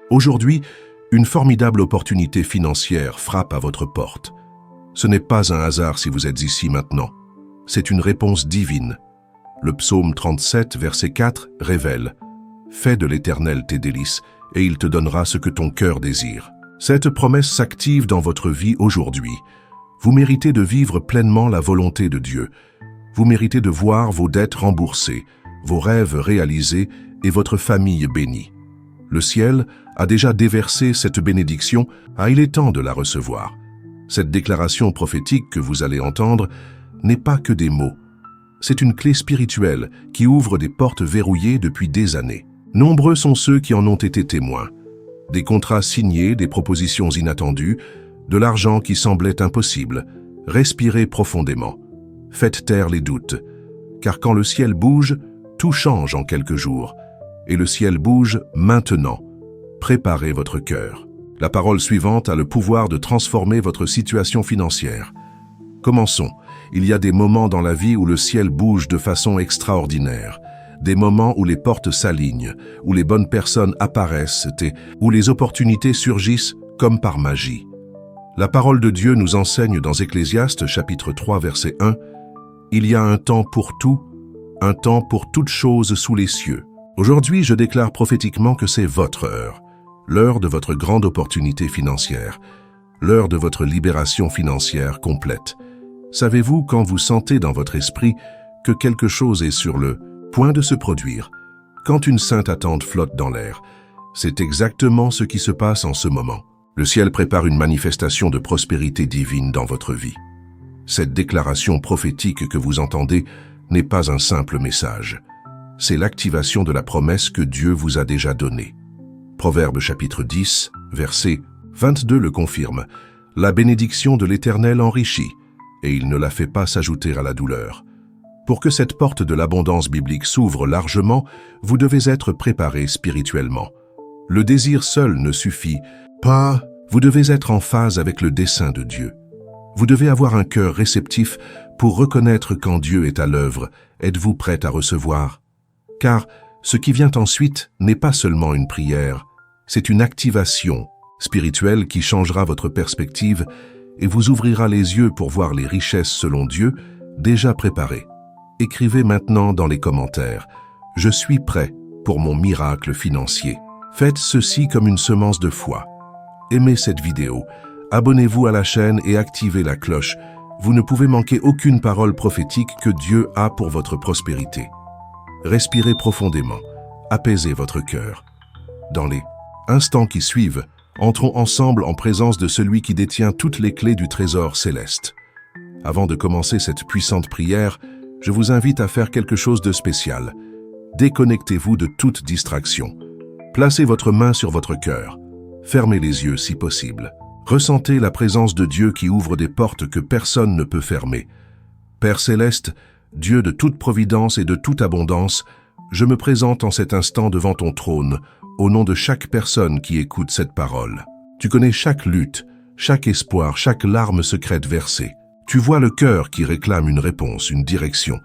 Aujourd'hui, une formidable opportunité financière frappe à votre porte. Ce n'est pas un hasard si vous êtes ici maintenant. C'est une réponse divine. Le psaume 37, verset 4, révèle « Fais de l'Éternel tes délices, et il te donnera ce que ton cœur désire. » Cette promesse s'active dans votre vie aujourd'hui. Vous méritez de vivre pleinement la volonté de Dieu. Vous méritez de voir vos dettes remboursées, vos rêves réalisés et votre famille bénie. Le ciel a déjà déversé cette bénédiction, il est temps de la recevoir. Cette déclaration prophétique que vous allez entendre n'est pas que des mots. C'est une clé spirituelle qui ouvre des portes verrouillées depuis des années. Nombreux sont ceux qui en ont été témoins. Des contrats signés, des propositions inattendues, de l'argent qui semblait impossible. Respirez profondément. Faites taire les doutes. Car quand le ciel bouge, tout change en quelques jours. Et le ciel bouge maintenant. Préparez votre cœur. La parole suivante a le pouvoir de transformer votre situation financière. Commençons. Il y a des moments dans la vie où le ciel bouge de façon extraordinaire. Des moments où les portes s'alignent, où les bonnes personnes apparaissent et où les opportunités surgissent comme par magie. La parole de Dieu nous enseigne dans Ecclésiaste chapitre 3 verset 1 « Il y a un temps pour tout, un temps pour toutes choses sous les cieux. » Aujourd'hui, je déclare prophétiquement que c'est votre heure, l'heure de votre grande opportunité financière, l'heure de votre libération financière complète. Savez-vous quand vous sentez dans votre esprit que quelque chose est sur le point de se produire, quand une sainte attente flotte dans l'air? C'est exactement ce qui se passe en ce moment. Le ciel prépare une manifestation de prospérité divine dans votre vie. Cette déclaration prophétique que vous entendez n'est pas un simple message. C'est l'activation de la promesse que Dieu vous a déjà donnée. Proverbe chapitre 10, verset 22 le confirme. La bénédiction de l'Éternel enrichit, et il ne la fait pas s'ajouter à la douleur. Pour que cette porte de l'abondance biblique s'ouvre largement, vous devez être préparé spirituellement. Le désir seul ne suffit pas, vous devez être en phase avec le dessein de Dieu. Vous devez avoir un cœur réceptif pour reconnaître quand Dieu est à l'œuvre. Êtes-vous prêt à recevoir? Car ce qui vient ensuite n'est pas seulement une prière, c'est une activation spirituelle qui changera votre perspective et vous ouvrira les yeux pour voir les richesses selon Dieu déjà préparées. Écrivez maintenant dans les commentaires « Je suis prêt pour mon miracle financier ». Faites ceci comme une semence de foi. Aimez cette vidéo, abonnez-vous à la chaîne et activez la cloche. Vous ne pouvez manquer aucune parole prophétique que Dieu a pour votre prospérité. Respirez profondément, apaisez votre cœur. Dans les instants qui suivent, entrons ensemble en présence de celui qui détient toutes les clés du trésor céleste. Avant de commencer cette puissante prière, je vous invite à faire quelque chose de spécial. Déconnectez-vous de toute distraction. Placez votre main sur votre cœur. Fermez les yeux si possible. Ressentez la présence de Dieu qui ouvre des portes que personne ne peut fermer. Père céleste, Dieu de toute providence et de toute abondance, je me présente en cet instant devant ton trône, au nom de chaque personne qui écoute cette parole. Tu connais chaque lutte, chaque espoir, chaque larme secrète versée. Tu vois le cœur qui réclame une réponse, une direction,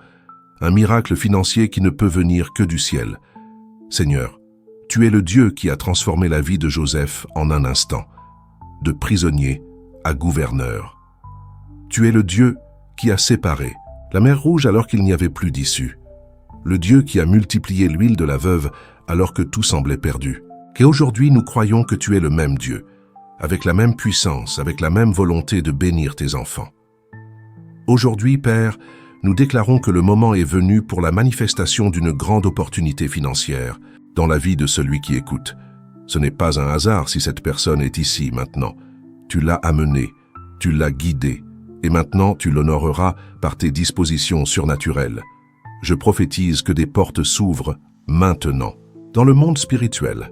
un miracle financier qui ne peut venir que du ciel. Seigneur, tu es le Dieu qui a transformé la vie de Joseph en un instant, de prisonnier à gouverneur. Tu es le Dieu qui a séparé la mer Rouge alors qu'il n'y avait plus d'issue, le Dieu qui a multiplié l'huile de la veuve alors que tout semblait perdu. Et aujourd'hui, nous croyons que tu es le même Dieu, avec la même puissance, avec la même volonté de bénir tes enfants. Aujourd'hui, Père, nous déclarons que le moment est venu pour la manifestation d'une grande opportunité financière dans la vie de celui qui écoute. Ce n'est pas un hasard si cette personne est ici maintenant. Tu l'as amenée, tu l'as guidée, et maintenant tu l'honoreras par tes dispositions surnaturelles. Je prophétise que des portes s'ouvrent maintenant. Dans le monde spirituel,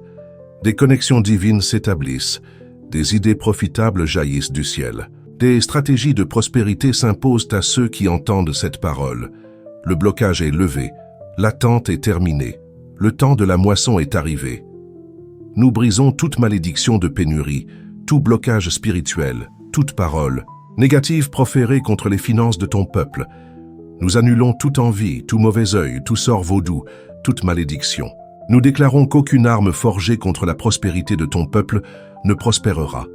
des connexions divines s'établissent, des idées profitables jaillissent du ciel. Des stratégies de prospérité s'imposent à ceux qui entendent cette parole. Le blocage est levé, l'attente est terminée, le temps de la moisson est arrivé. Nous brisons toute malédiction de pénurie, tout blocage spirituel, toute parole négative proférée contre les finances de ton peuple. Nous annulons toute envie, tout mauvais œil, tout sort vaudou, toute malédiction. Nous déclarons qu'aucune arme forgée contre la prospérité de ton peuple ne prospérera.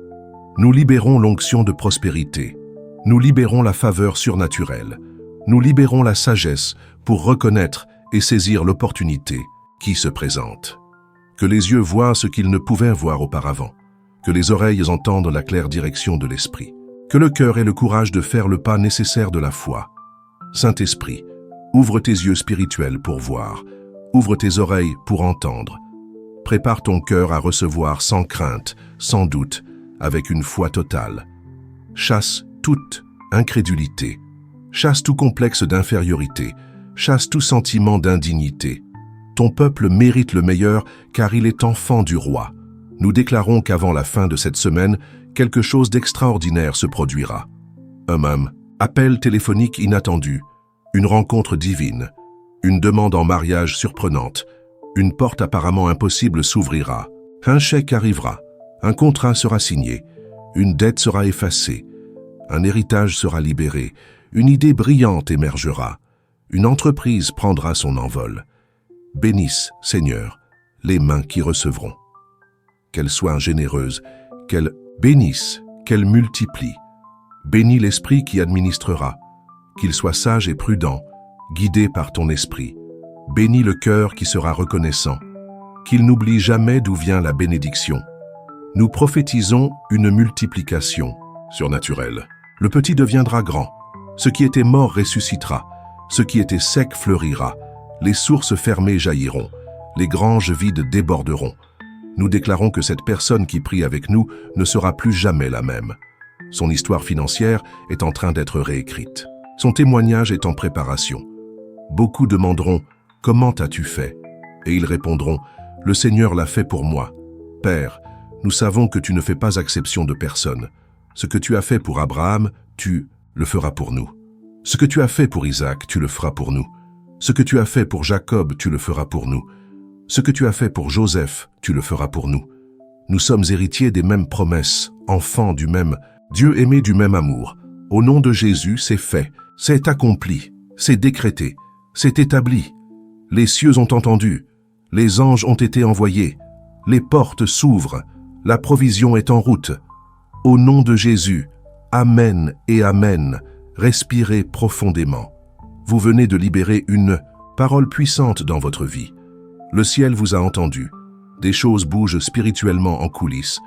Nous libérons l'onction de prospérité. Nous libérons la faveur surnaturelle. Nous libérons la sagesse pour reconnaître et saisir l'opportunité qui se présente. Que les yeux voient ce qu'ils ne pouvaient voir auparavant. Que les oreilles entendent la claire direction de l'esprit. Que le cœur ait le courage de faire le pas nécessaire de la foi. Saint-Esprit, ouvre tes yeux spirituels pour voir. Ouvre tes oreilles pour entendre. Prépare ton cœur à recevoir sans crainte, sans doute, avec une foi totale. Chasse toute incrédulité. Chasse tout complexe d'infériorité. Chasse tout sentiment d'indignité. Ton peuple mérite le meilleur car il est enfant du roi. Nous déclarons qu'avant la fin de cette semaine, quelque chose d'extraordinaire se produira. Un appel téléphonique inattendu, une rencontre divine, une demande en mariage surprenante, une porte apparemment impossible s'ouvrira, un chèque arrivera, un contrat sera signé, une dette sera effacée, un héritage sera libéré, une idée brillante émergera, une entreprise prendra son envol. Bénisse, Seigneur, les mains qui recevront. Qu'elles soient généreuses, qu'elles bénissent, qu'elles multiplient. Bénis l'esprit qui administrera, qu'il soit sage et prudent, guidé par ton esprit. Bénis le cœur qui sera reconnaissant, qu'il n'oublie jamais d'où vient la bénédiction. Nous prophétisons une multiplication surnaturelle. Le petit deviendra grand, ce qui était mort ressuscitera, ce qui était sec fleurira, les sources fermées jailliront, les granges vides déborderont. Nous déclarons que cette personne qui prie avec nous ne sera plus jamais la même. Son histoire financière est en train d'être réécrite. Son témoignage est en préparation. Beaucoup demanderont « Comment as-tu fait ?» Et ils répondront « Le Seigneur l'a fait pour moi. Père, nous savons que tu ne fais pas exception de personne. Ce que tu as fait pour Abraham, tu le feras pour nous. Ce que tu as fait pour Isaac, tu le feras pour nous. Ce que tu as fait pour Jacob, tu le feras pour nous. Ce que tu as fait pour Joseph, tu le feras pour nous. Nous sommes héritiers des mêmes promesses, enfants du même, Dieu aimé du même amour. Au nom de Jésus, c'est fait, c'est accompli, c'est décrété, c'est établi. Les cieux ont entendu, les anges ont été envoyés, les portes s'ouvrent, la provision est en route. Au nom de Jésus, Amen et Amen, respirez profondément. Vous venez de libérer une parole puissante dans votre vie. Le ciel vous a entendu. Des choses bougent spirituellement en coulisses.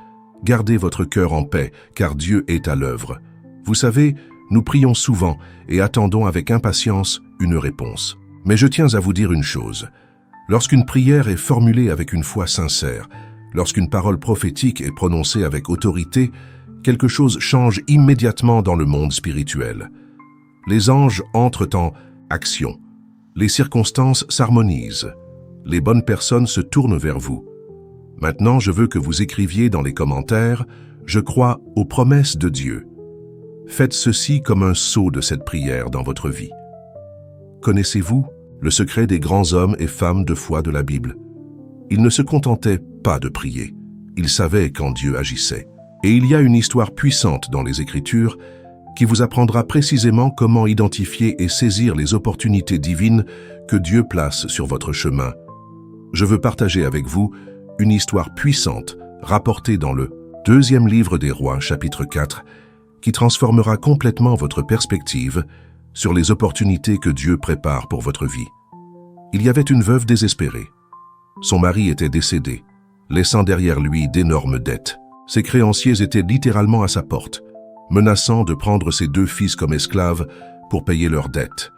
Gardez votre cœur en paix, car Dieu est à l'œuvre. Vous savez, nous prions souvent et attendons avec impatience une réponse. Mais je tiens à vous dire une chose. Lorsqu'une prière est formulée avec une foi sincère, lorsqu'une parole prophétique est prononcée avec autorité, quelque chose change immédiatement dans le monde spirituel. Les anges entrent en action. Les circonstances s'harmonisent. Les bonnes personnes se tournent vers vous. Maintenant, je veux que vous écriviez dans les commentaires « Je crois aux promesses de Dieu ». Faites ceci comme un sceau de cette prière dans votre vie. Connaissez-vous le secret des grands hommes et femmes de foi de la Bible? Ils ne se contentaient pas de prier. Ils savaient quand Dieu agissait. Et il y a une histoire puissante dans les Écritures qui vous apprendra précisément comment identifier et saisir les opportunités divines que Dieu place sur votre chemin. Je veux partager avec vous une histoire puissante rapportée dans le 2e livre des Rois, chapitre 4, qui transformera complètement votre perspective sur les opportunités que Dieu prépare pour votre vie. Il y avait une veuve désespérée. Son mari était décédé, laissant derrière lui d'énormes dettes. Ses créanciers étaient littéralement à sa porte, menaçant de prendre ses 2 fils comme esclaves pour payer leurs dettes.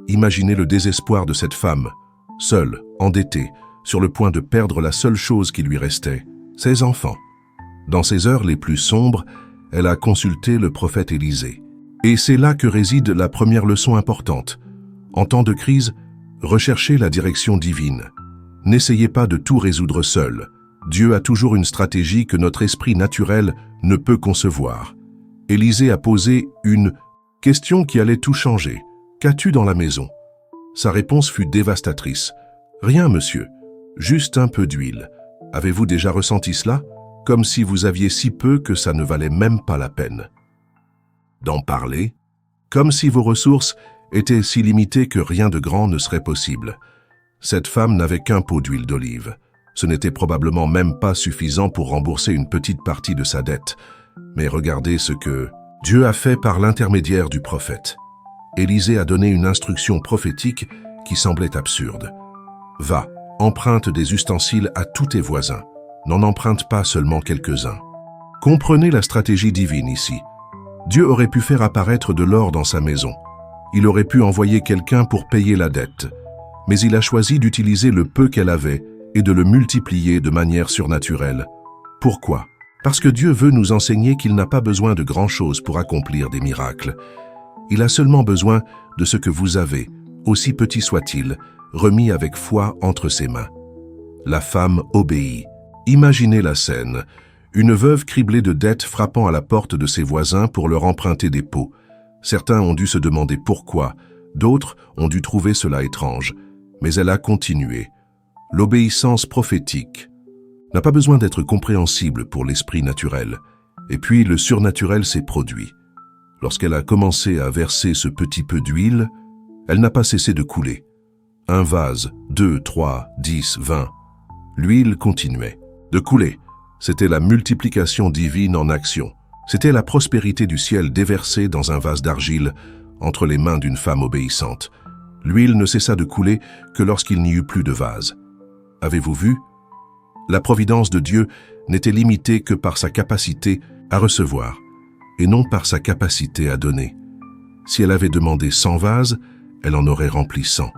Imaginez le désespoir de cette femme, seule, endettée, sur le point de perdre la seule chose qui lui restait, ses enfants. Dans ces heures les plus sombres, elle a consulté le prophète Élisée. Et c'est là que réside la première leçon importante. En temps de crise, recherchez la direction divine. N'essayez pas de tout résoudre seul. Dieu a toujours une stratégie que notre esprit naturel ne peut concevoir. Élisée a posé une question qui allait tout changer. « Qu'as-tu dans la maison ?» Sa réponse fut dévastatrice. « Rien, monsieur. Juste un peu d'huile. Avez-vous déjà ressenti cela? Comme si vous aviez si peu que ça ne valait même pas la peine d'en parler, comme si vos ressources étaient si limitées que rien de grand ne serait possible. Cette femme n'avait qu'un pot d'huile d'olive. Ce n'était probablement même pas suffisant pour rembourser une petite partie de sa dette. Mais regardez ce que Dieu a fait par l'intermédiaire du prophète. Élisée a donné une instruction prophétique qui semblait absurde. « Va, emprunte des ustensiles à tous tes voisins. N'en emprunte pas seulement quelques-uns. » Comprenez la stratégie divine ici. Dieu aurait pu faire apparaître de l'or dans sa maison. Il aurait pu envoyer quelqu'un pour payer la dette. Mais il a choisi d'utiliser le peu qu'elle avait et de le multiplier de manière surnaturelle. Pourquoi? Parce que Dieu veut nous enseigner qu'il n'a pas besoin de grand-chose pour accomplir des miracles. Il a seulement besoin de ce que vous avez, aussi petit soit-il, remis avec foi entre ses mains. La femme obéit. Imaginez la scène. Une veuve criblée de dettes frappant à la porte de ses voisins pour leur emprunter des pots. Certains ont dû se demander pourquoi, d'autres ont dû trouver cela étrange. Mais elle a continué. L'obéissance prophétique n'a pas besoin d'être compréhensible pour l'esprit naturel. Et puis le surnaturel s'est produit. Lorsqu'elle a commencé à verser ce petit peu d'huile, elle n'a pas cessé de couler. Un vase, 2, 3, 10, 20. L'huile continuait de couler. C'était la multiplication divine en action. C'était la prospérité du ciel déversée dans un vase d'argile entre les mains d'une femme obéissante. L'huile ne cessa de couler que lorsqu'il n'y eut plus de vase. Avez-vous vu? La providence de Dieu n'était limitée que par sa capacité à recevoir et non par sa capacité à donner. Si elle avait demandé 100 vases, elle en aurait rempli 100.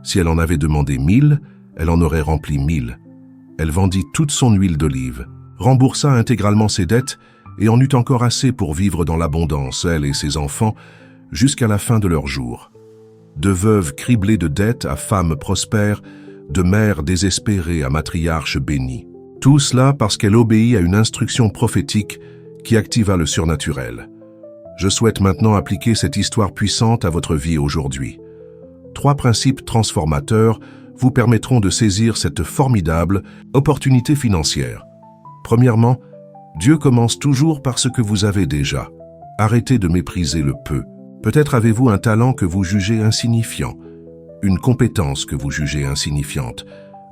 Si elle en avait demandé 1000, elle en aurait rempli 1000. Elle vendit toute son huile d'olive, remboursa intégralement ses dettes et en eut encore assez pour vivre dans l'abondance, elle et ses enfants, jusqu'à la fin de leurs jours. De veuve criblée de dettes à femme prospère, de mère désespérée à matriarche bénie. Tout cela parce qu'elle obéit à une instruction prophétique qui activa le surnaturel. Je souhaite maintenant appliquer cette histoire puissante à votre vie aujourd'hui. 3 principes transformateurs vous permettront de saisir cette formidable opportunité financière. Premièrement, Dieu commence toujours par ce que vous avez déjà. Arrêtez de mépriser le peu. Peut-être avez-vous un talent que vous jugez insignifiant, une compétence que vous jugez insignifiante,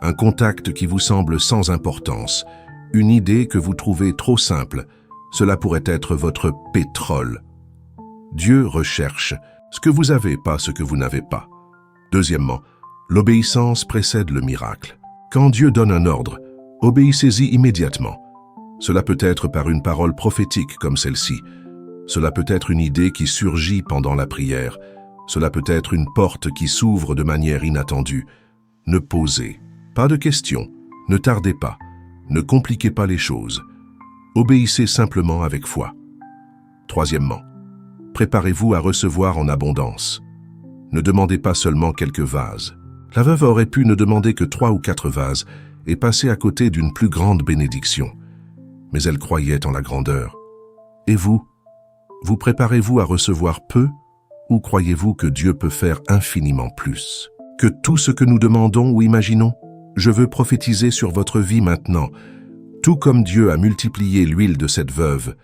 un contact qui vous semble sans importance, une idée que vous trouvez trop simple. Cela pourrait être votre pétrole. Dieu recherche ce que vous avez, pas ce que vous n'avez pas. Deuxièmement, l'obéissance précède le miracle. Quand Dieu donne un ordre, obéissez-y immédiatement. Cela peut être par une parole prophétique comme celle-ci. Cela peut être une idée qui surgit pendant la prière. Cela peut être une porte qui s'ouvre de manière inattendue. Ne posez pas de questions. Ne tardez pas. Ne compliquez pas les choses. Obéissez simplement avec foi. Troisièmement, préparez-vous à recevoir en abondance. Ne demandez pas seulement quelques vases. La veuve aurait pu ne demander que 3 ou 4 vases et passer à côté d'une plus grande bénédiction. Mais elle croyait en la grandeur. Et vous? Vous préparez-vous à recevoir peu ou croyez-vous que Dieu peut faire infiniment plus que tout ce que nous demandons ou imaginons? Je veux prophétiser sur votre vie maintenant. Tout comme Dieu a multiplié l'huile de cette veuve,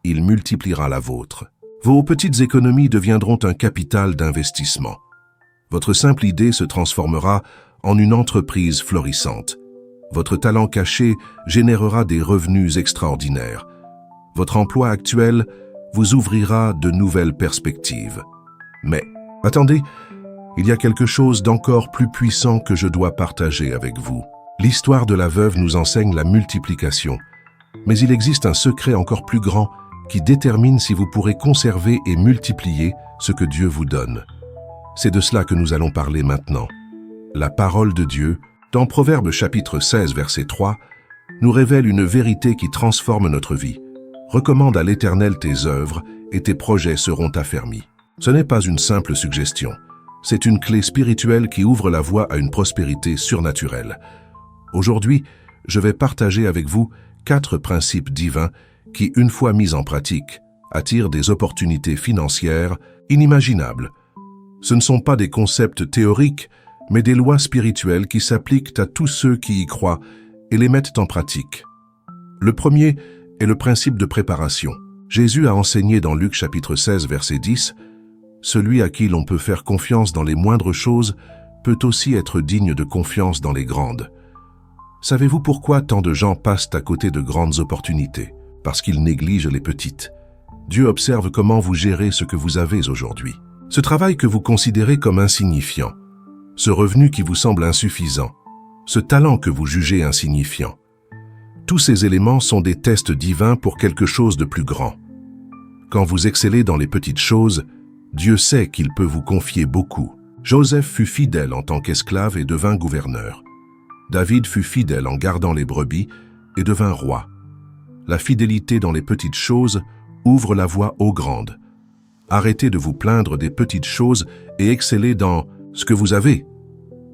il multipliera la vôtre. Vos petites économies deviendront un capital d'investissement. Votre simple idée se transformera en une entreprise florissante. Votre talent caché générera des revenus extraordinaires. Votre emploi actuel vous ouvrira de nouvelles perspectives. Mais, attendez, il y a quelque chose d'encore plus puissant que je dois partager avec vous. L'histoire de la veuve nous enseigne la multiplication. Mais il existe un secret encore plus grand qui détermine si vous pourrez conserver et multiplier ce que Dieu vous donne. C'est de cela que nous allons parler maintenant. La parole de Dieu, dans Proverbes chapitre 16, verset 3, nous révèle une vérité qui transforme notre vie. Recommande à l'Éternel tes œuvres et tes projets seront affermis. Ce n'est pas une simple suggestion. C'est une clé spirituelle qui ouvre la voie à une prospérité surnaturelle. Aujourd'hui, je vais partager avec vous 4 principes divins qui, une fois mis en pratique, attirent des opportunités financières inimaginables. Ce ne sont pas des concepts théoriques, mais des lois spirituelles qui s'appliquent à tous ceux qui y croient et les mettent en pratique. Le premier est le principe de préparation. Jésus a enseigné dans Luc chapitre 16, verset 10, « Celui à qui l'on peut faire confiance dans les moindres choses peut aussi être digne de confiance dans les grandes. Savez-vous pourquoi tant de gens passent à côté de grandes opportunités? Parce qu'ils négligent les petites. Dieu observe comment vous gérez ce que vous avez aujourd'hui. Ce travail que vous considérez comme insignifiant, ce revenu qui vous semble insuffisant, ce talent que vous jugez insignifiant. Tous ces éléments sont des tests divins pour quelque chose de plus grand. Quand vous excellez dans les petites choses, Dieu sait qu'il peut vous confier beaucoup. Joseph fut fidèle en tant qu'esclave et devint gouverneur. David fut fidèle en gardant les brebis et devint roi. La fidélité dans les petites choses ouvre la voie aux grandes. Arrêtez de vous plaindre des petites choses et excellez dans ce que vous avez.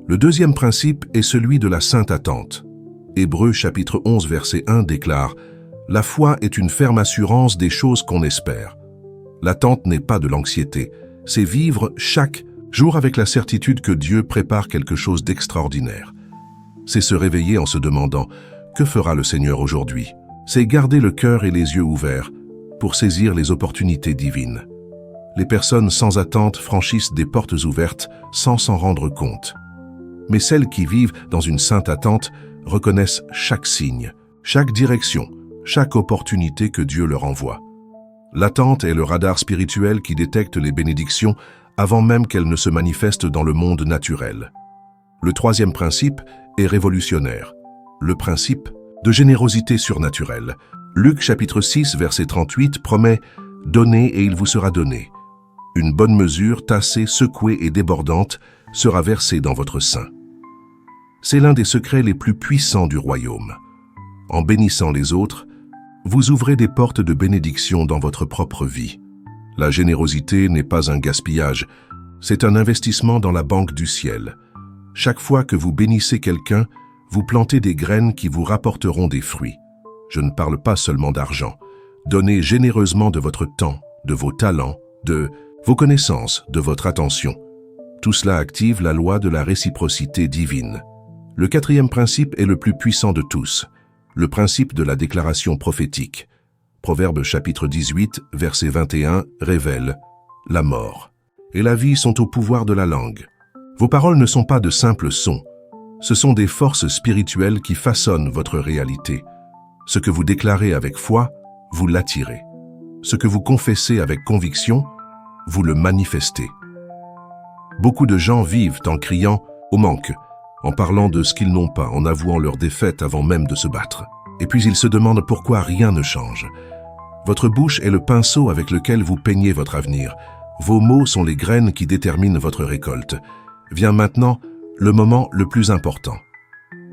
Le deuxième principe est celui de la sainte attente. Hébreux chapitre 11 verset 1 déclare « La foi est une ferme assurance des choses qu'on espère. » L'attente n'est pas de l'anxiété, c'est vivre chaque jour avec la certitude que Dieu prépare quelque chose d'extraordinaire. C'est se réveiller en se demandant « Que fera le Seigneur aujourd'hui ?» C'est garder le cœur et les yeux ouverts pour saisir les opportunités divines. Les personnes sans attente franchissent des portes ouvertes sans s'en rendre compte. Mais celles qui vivent dans une sainte attente reconnaissent chaque signe, chaque direction, chaque opportunité que Dieu leur envoie. L'attente est le radar spirituel qui détecte les bénédictions avant même qu'elles ne se manifestent dans le monde naturel. Le troisième principe est révolutionnaire, le principe de générosité surnaturelle. Luc chapitre 6 verset 38 promet « Donnez et il vous sera donné. Une bonne mesure, tassée, secouée et débordante, sera versée dans votre sein. » C'est l'un des secrets les plus puissants du royaume. En bénissant les autres, vous ouvrez des portes de bénédiction dans votre propre vie. La générosité n'est pas un gaspillage, c'est un investissement dans la banque du ciel. Chaque fois que vous bénissez quelqu'un, vous plantez des graines qui vous rapporteront des fruits. Je ne parle pas seulement d'argent. Donnez généreusement de votre temps, de vos talents, de vos connaissances, de votre attention. Tout cela active la loi de la réciprocité divine. Le quatrième principe est le plus puissant de tous, le principe de la déclaration prophétique. Proverbe chapitre 18, verset 21 révèle « La mort et la vie sont au pouvoir de la langue. » Vos paroles ne sont pas de simples sons. Ce sont des forces spirituelles qui façonnent votre réalité. Ce que vous déclarez avec foi, vous l'attirez. Ce que vous confessez avec conviction, vous le manifestez. Beaucoup de gens vivent en criant au manque, en parlant de ce qu'ils n'ont pas, en avouant leur défaite avant même de se battre. Et puis ils se demandent pourquoi rien ne change. Votre bouche est le pinceau avec lequel vous peignez votre avenir. Vos mots sont les graines qui déterminent votre récolte. Vient maintenant le moment le plus important.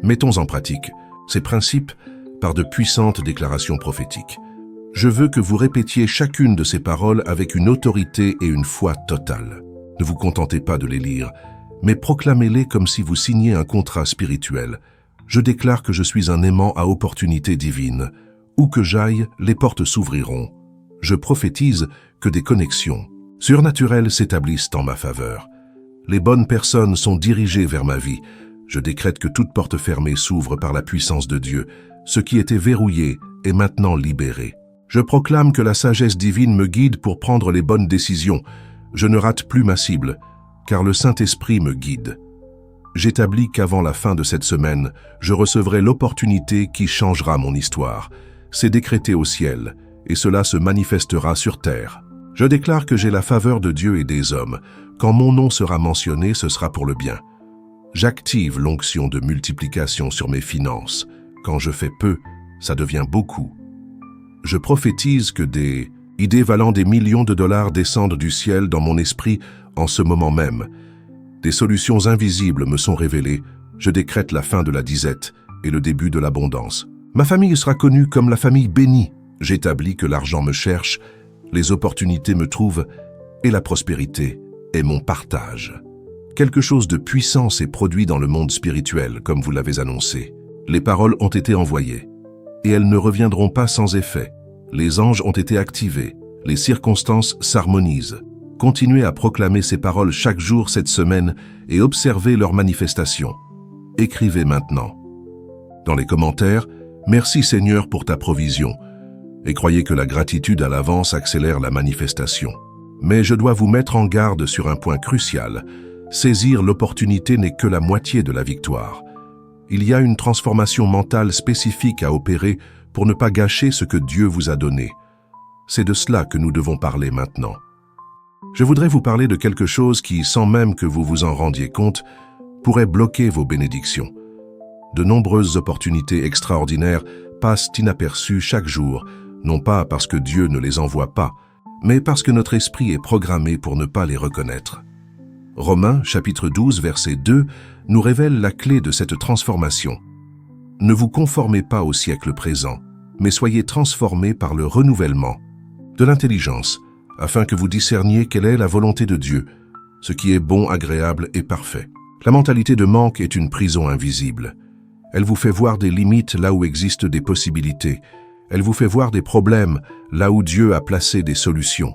Mettons en pratique ces principes par de puissantes déclarations prophétiques. Je veux que vous répétiez chacune de ces paroles avec une autorité et une foi totale. Ne vous contentez pas de les lire, mais proclamez-les comme si vous signiez un contrat spirituel. Je déclare que je suis un aimant à opportunités divines. Où que j'aille, les portes s'ouvriront. Je prophétise que des connexions surnaturelles s'établissent en ma faveur. Les bonnes personnes sont dirigées vers ma vie. Je décrète que toute porte fermée s'ouvre par la puissance de Dieu. Ce qui était verrouillé est maintenant libéré. Je proclame que la sagesse divine me guide pour prendre les bonnes décisions. Je ne rate plus ma cible, car le Saint-Esprit me guide. J'établis qu'avant la fin de cette semaine, je recevrai l'opportunité qui changera mon histoire. C'est décrété au ciel, et cela se manifestera sur terre. Je déclare que j'ai la faveur de Dieu et des hommes. Quand mon nom sera mentionné, ce sera pour le bien. J'active l'onction de multiplication sur mes finances. Quand je fais peu, ça devient beaucoup. Je prophétise que des idées valant des millions de dollars descendent du ciel dans mon esprit en ce moment même. Des solutions invisibles me sont révélées. Je décrète la fin de la disette et le début de l'abondance. Ma famille sera connue comme la famille bénie. J'établis que l'argent me cherche, les opportunités me trouvent et la prospérité est mon partage. Quelque chose de puissant s'est produit dans le monde spirituel, comme vous l'avez annoncé. Les paroles ont été envoyées, et elles ne reviendront pas sans effet. Les anges ont été activés, les circonstances s'harmonisent. Continuez à proclamer ces paroles chaque jour cette semaine et observez leur manifestation. Écrivez maintenant. Dans les commentaires, merci Seigneur pour ta provision, et croyez que la gratitude à l'avance accélère la manifestation. Mais je dois vous mettre en garde sur un point crucial. Saisir l'opportunité n'est que la moitié de la victoire. Il y a une transformation mentale spécifique à opérer pour ne pas gâcher ce que Dieu vous a donné. C'est de cela que nous devons parler maintenant. Je voudrais vous parler de quelque chose qui, sans même que vous vous en rendiez compte, pourrait bloquer vos bénédictions. De nombreuses opportunités extraordinaires passent inaperçues chaque jour, non pas parce que Dieu ne les envoie pas, mais parce que notre esprit est programmé pour ne pas les reconnaître. Romains, chapitre 12, verset 2, nous révèle la clé de cette transformation. Ne vous conformez pas au siècle présent, mais soyez transformés par le renouvellement de l'intelligence, afin que vous discerniez quelle est la volonté de Dieu, ce qui est bon, agréable et parfait. La mentalité de manque est une prison invisible. Elle vous fait voir des limites là où existent des possibilités. Elle vous fait voir des problèmes là où Dieu a placé des solutions.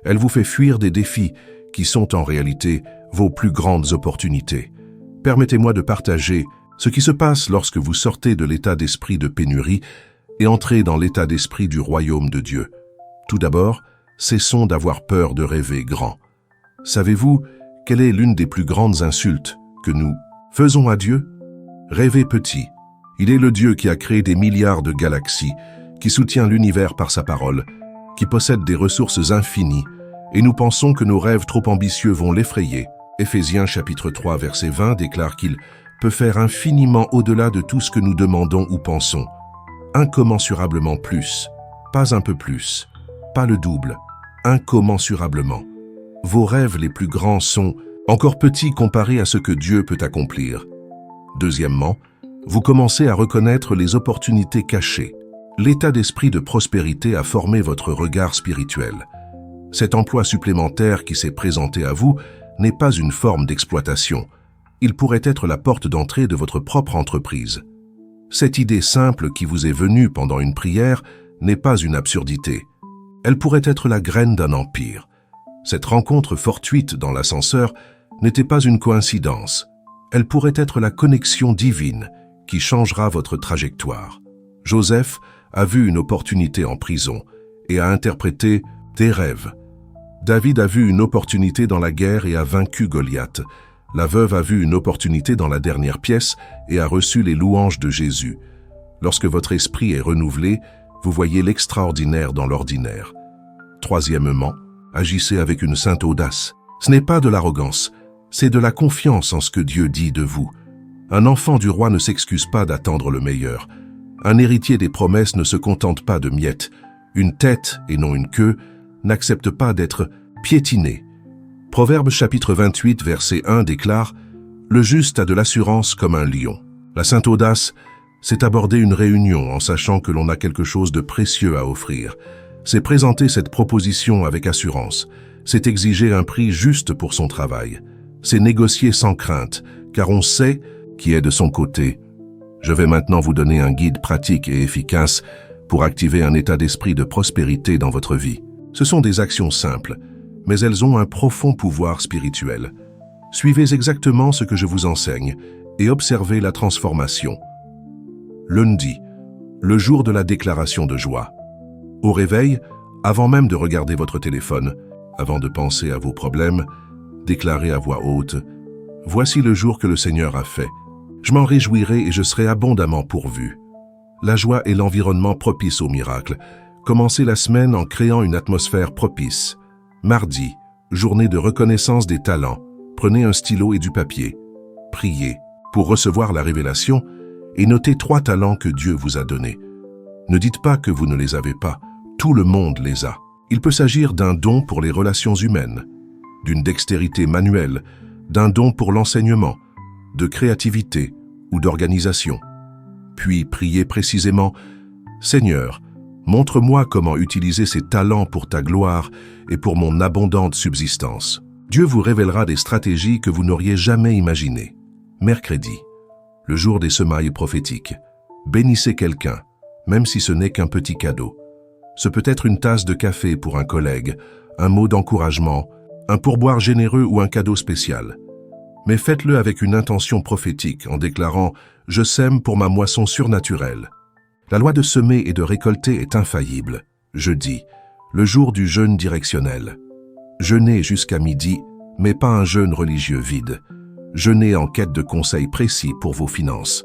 Elle vous fait fuir des défis qui sont en réalité vos plus grandes opportunités. Permettez-moi de partager ce qui se passe lorsque vous sortez de l'état d'esprit de pénurie et entrez dans l'état d'esprit du royaume de Dieu. Tout d'abord, cessons d'avoir peur de rêver grand. Savez-vous quelle est l'une des plus grandes insultes que nous faisons à Dieu? Rêvez petit. Il est le Dieu qui a créé des milliards de galaxies, qui soutient l'univers par sa parole, qui possède des ressources infinies, et nous pensons que nos rêves trop ambitieux vont l'effrayer. Éphésiens chapitre 3 verset 20 déclare qu'il peut faire infiniment au-delà de tout ce que nous demandons ou pensons. Incommensurablement plus, pas un peu plus, pas le double, incommensurablement. Vos rêves les plus grands sont encore petits comparés à ce que Dieu peut accomplir. Deuxièmement, vous commencez à reconnaître les opportunités cachées. L'état d'esprit de prospérité a formé votre regard spirituel. Cet emploi supplémentaire qui s'est présenté à vous n'est pas une forme d'exploitation. Il pourrait être la porte d'entrée de votre propre entreprise. Cette idée simple qui vous est venue pendant une prière n'est pas une absurdité. Elle pourrait être la graine d'un empire. Cette rencontre fortuite dans l'ascenseur n'était pas une coïncidence. Elle pourrait être la connexion divine qui changera votre trajectoire. Joseph a vu une opportunité en prison et a interprété des rêves. David a vu une opportunité dans la guerre et a vaincu Goliath. La veuve a vu une opportunité dans la dernière pièce et a reçu les louanges de Jésus. Lorsque votre esprit est renouvelé, vous voyez l'extraordinaire dans l'ordinaire. Troisièmement, agissez avec une sainte audace. Ce n'est pas de l'arrogance, c'est de la confiance en ce que Dieu dit de vous. Un enfant du roi ne s'excuse pas d'attendre le meilleur. Un héritier des promesses ne se contente pas de miettes. Une tête et non une queue n'accepte pas d'être piétiné. Proverbe chapitre 28 verset 1 déclare « Le juste a de l'assurance comme un lion ». La sainte audace, c'est aborder une réunion en sachant que l'on a quelque chose de précieux à offrir. C'est présenter cette proposition avec assurance. C'est exiger un prix juste pour son travail. C'est négocier sans crainte, car on sait qui est de son côté. Je vais maintenant vous donner un guide pratique et efficace pour activer un état d'esprit de prospérité dans votre vie. Ce sont des actions simples, mais elles ont un profond pouvoir spirituel. Suivez exactement ce que je vous enseigne et observez la transformation. Lundi, le jour de la déclaration de joie. Au réveil, avant même de regarder votre téléphone, avant de penser à vos problèmes, déclarez à voix haute « Voici le jour que le Seigneur a fait. Je m'en réjouirai et je serai abondamment pourvu. » La joie est l'environnement propice au miracle. Commencez la semaine en créant une atmosphère propice. Mardi, journée de reconnaissance des talents. Prenez un stylo et du papier. Priez pour recevoir la révélation et notez 3 talents que Dieu vous a donnés. Ne dites pas que vous ne les avez pas. Tout le monde les a. Il peut s'agir d'un don pour les relations humaines, d'une dextérité manuelle, d'un don pour l'enseignement, de créativité ou d'organisation. Puis priez précisément « Seigneur, montre-moi comment utiliser ces talents pour ta gloire et pour mon abondante subsistance. » Dieu vous révélera des stratégies que vous n'auriez jamais imaginées. Mercredi, le jour des semailles prophétiques. Bénissez quelqu'un, même si ce n'est qu'un petit cadeau. Ce peut être une tasse de café pour un collègue, un mot d'encouragement, un pourboire généreux ou un cadeau spécial. Mais faites-le avec une intention prophétique en déclarant « Je sème pour ma moisson surnaturelle ». La loi de semer et de récolter est infaillible. Jeudi, le jour du jeûne directionnel. Jeûnez jusqu'à midi, mais pas un jeûne religieux vide. Jeûnez en quête de conseils précis pour vos finances.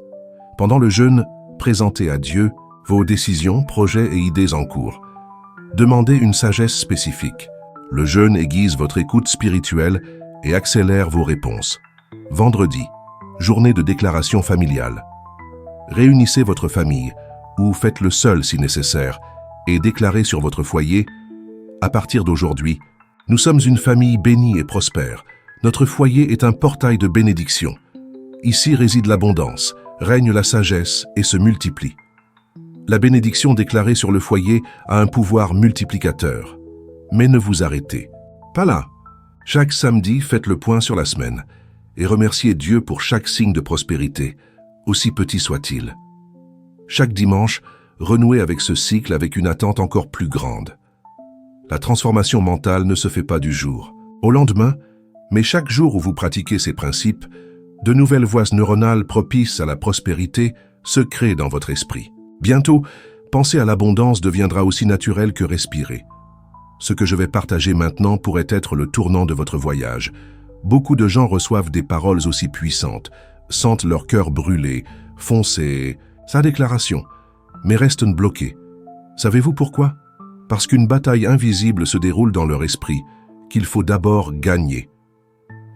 Pendant le jeûne, présentez à Dieu vos décisions, projets et idées en cours. Demandez une sagesse spécifique. Le jeûne aiguise votre écoute spirituelle et accélère vos réponses. Vendredi, journée de déclaration familiale. Réunissez votre famille, ou faites-le seul si nécessaire, et déclarez sur votre foyer « À partir d'aujourd'hui, nous sommes une famille bénie et prospère. Notre foyer est un portail de bénédiction. Ici réside l'abondance, règne la sagesse et se multiplie. » La bénédiction déclarée sur le foyer a un pouvoir multiplicateur. Mais ne vous arrêtez pas là. Chaque samedi, faites le point sur la semaine et remerciez Dieu pour chaque signe de prospérité, aussi petit soit-il. Chaque dimanche, renouez avec ce cycle avec une attente encore plus grande. La transformation mentale ne se fait pas du jour au lendemain, mais chaque jour où vous pratiquez ces principes, de nouvelles voies neuronales propices à la prospérité se créent dans votre esprit. Bientôt, penser à l'abondance deviendra aussi naturel que respirer. Ce que je vais partager maintenant pourrait être le tournant de votre voyage. Beaucoup de gens reçoivent des paroles aussi puissantes, sentent leur cœur brûler, foncer, sa déclaration, mais restent bloqués. Savez-vous pourquoi? Parce qu'une bataille invisible se déroule dans leur esprit, qu'il faut d'abord gagner.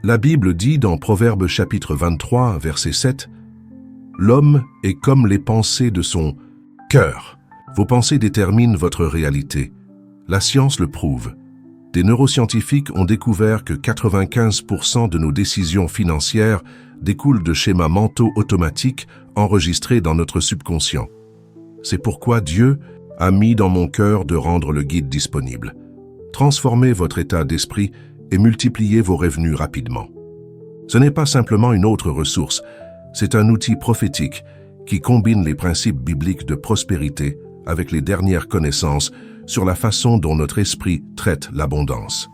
La Bible dit dans Proverbes chapitre 23, verset 7, « L'homme est comme les pensées de son cœur. Vos pensées déterminent votre réalité. La science le prouve. Des neuroscientifiques ont découvert que 95% de nos décisions financières découlent de schémas mentaux automatiques enregistrés dans notre subconscient. C'est pourquoi Dieu a mis dans mon cœur de rendre le guide disponible. Transformez votre état d'esprit et multipliez vos revenus rapidement. Ce n'est pas simplement une autre ressource, c'est un outil prophétique qui combine les principes bibliques de prospérité avec les dernières connaissances sur la façon dont notre esprit traite l'abondance.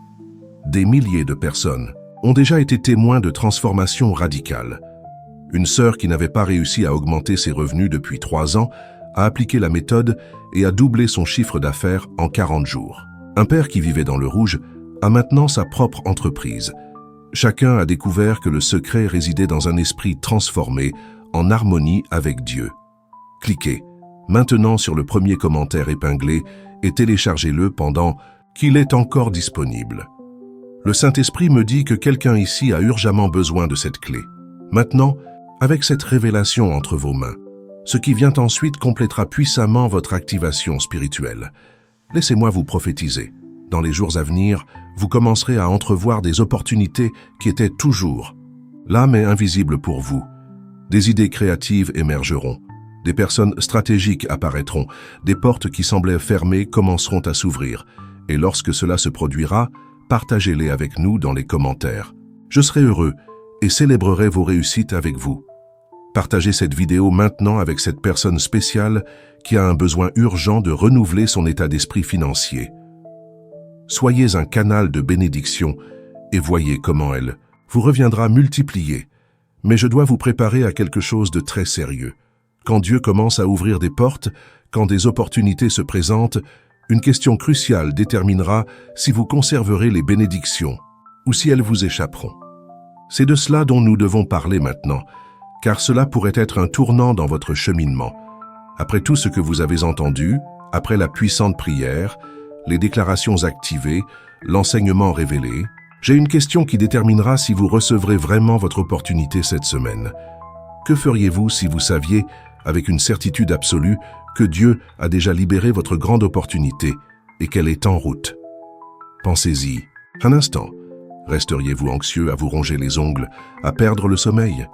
Des milliers de personnes ont déjà été témoins de transformations radicales. Une sœur qui n'avait pas réussi à augmenter ses revenus depuis 3 ans a appliqué la méthode et a doublé son chiffre d'affaires en 40 jours. Un père qui vivait dans le rouge a maintenant sa propre entreprise. Chacun a découvert que le secret résidait dans un esprit transformé, en harmonie avec Dieu. Cliquez maintenant sur le premier commentaire épinglé et téléchargez-le pendant qu'il est encore disponible. Le Saint-Esprit me dit que quelqu'un ici a urgemment besoin de cette clé. Maintenant, avec cette révélation entre vos mains, ce qui vient ensuite complétera puissamment votre activation spirituelle. Laissez-moi vous prophétiser. Dans les jours à venir, vous commencerez à entrevoir des opportunités qui étaient toujours là mais invisibles pour vous. Des idées créatives émergeront, des personnes stratégiques apparaîtront, des portes qui semblaient fermées commenceront à s'ouvrir. Et lorsque cela se produira, partagez-les avec nous dans les commentaires. Je serai heureux et célébrerai vos réussites avec vous. Partagez cette vidéo maintenant avec cette personne spéciale qui a un besoin urgent de renouveler son état d'esprit financier. Soyez un canal de bénédiction et voyez comment elle vous reviendra multipliée. Mais je dois vous préparer à quelque chose de très sérieux. Quand Dieu commence à ouvrir des portes, quand des opportunités se présentent, une question cruciale déterminera si vous conserverez les bénédictions ou si elles vous échapperont. C'est de cela dont nous devons parler maintenant, car cela pourrait être un tournant dans votre cheminement. Après tout ce que vous avez entendu, après la puissante prière, les déclarations activées, l'enseignement révélé, j'ai une question qui déterminera si vous recevrez vraiment votre opportunité cette semaine. Que feriez-vous si vous saviez, avec une certitude absolue, que Dieu a déjà libéré votre grande opportunité et qu'elle est en route? Pensez-y. Un instant. Resteriez-vous anxieux à vous ronger les ongles, à perdre le sommeil?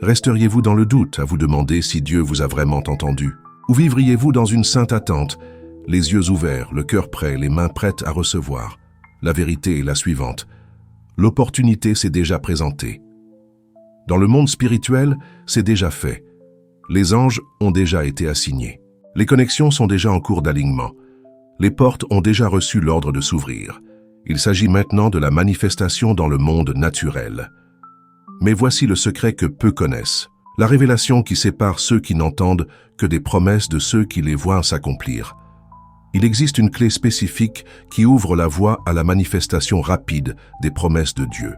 Resteriez-vous dans le doute à vous demander si Dieu vous a vraiment entendu? Ou vivriez-vous dans une sainte attente, les yeux ouverts, le cœur prêt, les mains prêtes à recevoir? La vérité est la suivante. L'opportunité s'est déjà présentée. Dans le monde spirituel, c'est déjà fait. Les anges ont déjà été assignés. Les connexions sont déjà en cours d'alignement. Les portes ont déjà reçu l'ordre de s'ouvrir. Il s'agit maintenant de la manifestation dans le monde naturel. Mais voici le secret que peu connaissent. La révélation qui sépare ceux qui n'entendent que des promesses de ceux qui les voient s'accomplir. Il existe une clé spécifique qui ouvre la voie à la manifestation rapide des promesses de Dieu.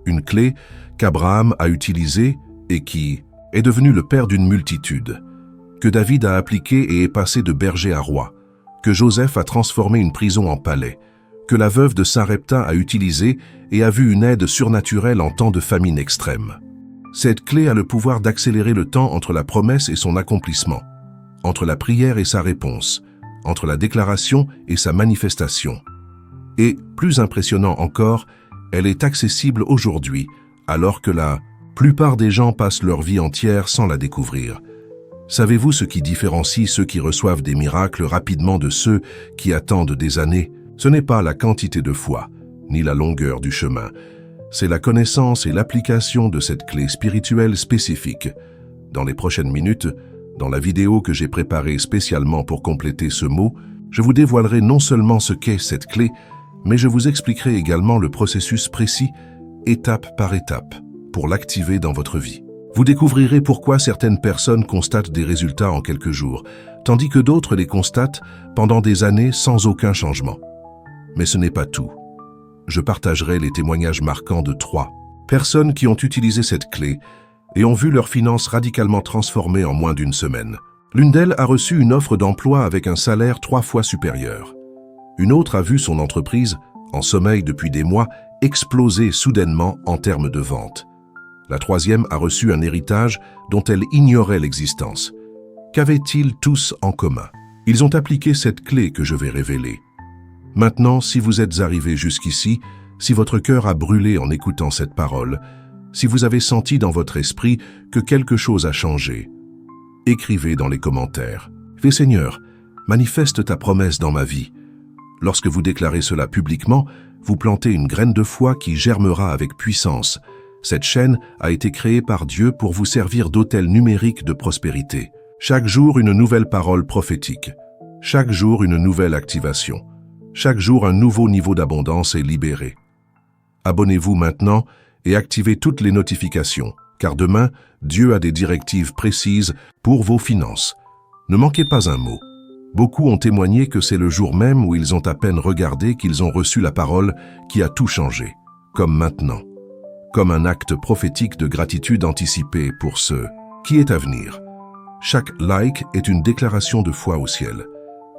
Une clé qu'Abraham a utilisée et qui est devenue le père d'une multitude, que David a appliquée et est passé de berger à roi, que Joseph a transformé une prison en palais, que la veuve de Sarepta a utilisée et a vu une aide surnaturelle en temps de famine extrême. Cette clé a le pouvoir d'accélérer le temps entre la promesse et son accomplissement, entre la prière et sa réponse, entre la déclaration et sa manifestation. Et, plus impressionnant encore, elle est accessible aujourd'hui, alors que la plupart des gens passent leur vie entière sans la découvrir. Savez-vous ce qui différencie ceux qui reçoivent des miracles rapidement de ceux qui attendent des années? Ce n'est pas la quantité de foi, ni la longueur du chemin. C'est la connaissance et l'application de cette clé spirituelle spécifique. Dans les prochaines minutes, dans la vidéo que j'ai préparée spécialement pour compléter ce mot, je vous dévoilerai non seulement ce qu'est cette clé, mais je vous expliquerai également le processus précis, étape par étape, pour l'activer dans votre vie. Vous découvrirez pourquoi certaines personnes constatent des résultats en quelques jours, tandis que d'autres les constatent pendant des années sans aucun changement. Mais ce n'est pas tout. Je partagerai les témoignages marquants de 3 personnes qui ont utilisé cette clé et ont vu leurs finances radicalement transformées en moins d'une semaine. L'une d'elles a reçu une offre d'emploi avec un salaire 3 fois supérieur. Une autre a vu son entreprise, en sommeil depuis des mois, exploser soudainement en termes de vente. La troisième a reçu un héritage dont elle ignorait l'existence. Qu'avaient-ils tous en commun? Ils ont appliqué cette clé que je vais révéler. Maintenant, si vous êtes arrivé jusqu'ici, si votre cœur a brûlé en écoutant cette parole, si vous avez senti dans votre esprit que quelque chose a changé, écrivez dans les commentaires. « Seigneur, manifeste ta promesse dans ma vie. » Lorsque vous déclarez cela publiquement, vous plantez une graine de foi qui germera avec puissance. Cette chaîne a été créée par Dieu pour vous servir d'autel numérique de prospérité. Chaque jour, une nouvelle parole prophétique. Chaque jour, une nouvelle activation. Chaque jour, un nouveau niveau d'abondance est libéré. Abonnez-vous maintenant et activez toutes les notifications, car demain, Dieu a des directives précises pour vos finances. Ne manquez pas un mot. Beaucoup ont témoigné que c'est le jour même où ils ont à peine regardé qu'ils ont reçu la parole qui a tout changé, comme maintenant. Comme un acte prophétique de gratitude anticipée pour ce qui est à venir. Chaque like est une déclaration de foi au ciel.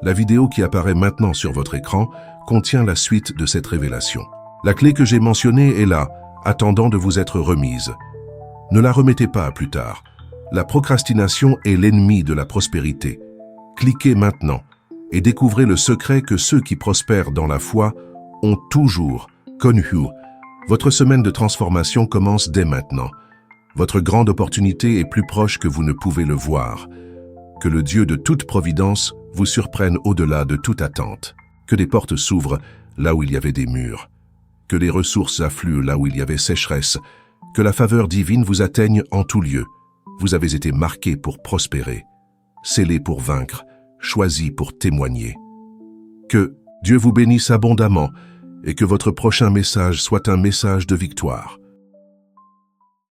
La vidéo qui apparaît maintenant sur votre écran contient la suite de cette révélation. La clé que j'ai mentionnée est là, attendant de vous être remise. Ne la remettez pas à plus tard. La procrastination est l'ennemi de la prospérité. Cliquez maintenant et découvrez le secret que ceux qui prospèrent dans la foi ont toujours connu. Votre semaine de transformation commence dès maintenant. Votre grande opportunité est plus proche que vous ne pouvez le voir. Que le Dieu de toute providence vous surprenne au-delà de toute attente. Que des portes s'ouvrent là où il y avait des murs. Que les ressources affluent là où il y avait sécheresse. Que la faveur divine vous atteigne en tout lieu. Vous avez été marqué pour prospérer, scellé pour vaincre, choisi pour témoigner. Que Dieu vous bénisse abondamment et que votre prochain message soit un message de victoire.